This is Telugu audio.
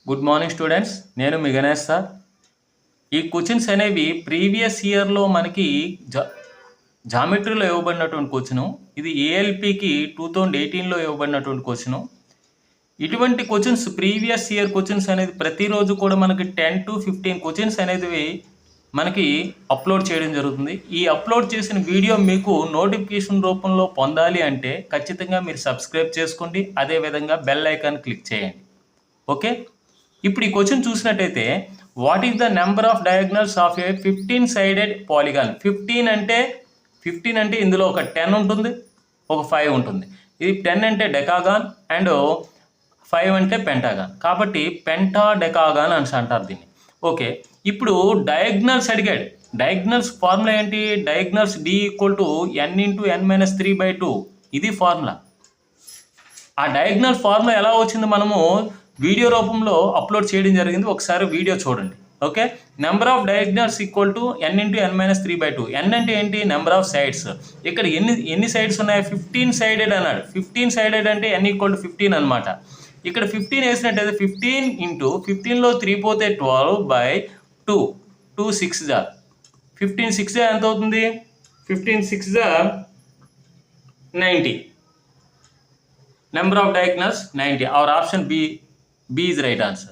గుడ్ మార్నింగ్ స్టూడెంట్స్, నేను మీ గణేష్ సార్. ఈ క్వశ్చన్స్ అనేవి ప్రీవియస్ ఇయర్లో మనకి జామెట్రీలో ఇవ్వబడినటువంటి క్వశ్చను. ఇది ఏఎల్పికి 2018లో ఇవ్వబడినటువంటి క్వశ్చను. ఇటువంటి క్వశ్చన్స్ ప్రీవియస్ ఇయర్ క్వశ్చన్స్ అనేది ప్రతిరోజు కూడా మనకి 10 to 15 క్వశ్చన్స్ అనేది మనకి అప్లోడ్ చేయడం జరుగుతుంది. ఈ అప్లోడ్ చేసిన వీడియో మీకు నోటిఫికేషన్ రూపంలో పొందాలి అంటే ఖచ్చితంగా మీరు సబ్స్క్రైబ్ చేసుకోండి, అదేవిధంగా బెల్ ఐకాన్ క్లిక్ చేయండి. ఓకే, ఇప్పుడు ఈ క్వశ్చన్ చూసినట్టయితే what is the number of diagonals of A 15 sided polygon. 15 అంటే ఇందులో ఒక 10 ఉంటుంది, ఒక 5 ఉంటుంది. ఇది 10 అంటే డెకాగాన్ అండ్ 5 అంటే పెంటాగాన్, కాబట్టి పెంటా డెకాగాన్ అని అంటారు దీన్ని. ఓకే, ఇప్పుడు డయాగ్నల్స్ అడిగాడు. డయాగ్నల్స్ ఫార్ములా ఏంటి? Diagonals d = n × n-3/2. ఇది ఫార్ములా. ఆ డయాగ్నల్ ఫార్ములా ఎలా వచ్చింది మనము వీడియో రూపంలో అప్లోడ్ చేయడం జరిగింది, ఒకసారి వీడియో చూడండి. Okay, number of diagonals = n × n-3/2. n అంటే ఏంటి? Number of sides. ఇక్కడ ఎన్ని సైడ్స్ ఉన్నాయి? 15 సైడెడ్ అన్నాడు. 15 సైడెడ్ అంటే n = 15 అనమాట. ఇక్కడ 15 వేసినట్టయితే 15 × 15లో 3 పోతే 12/2. 2 6 జా 15 6 ఎంత అవుతుంది? 15 6 జా 90. Number of diagonals 90. Our option B is right answer.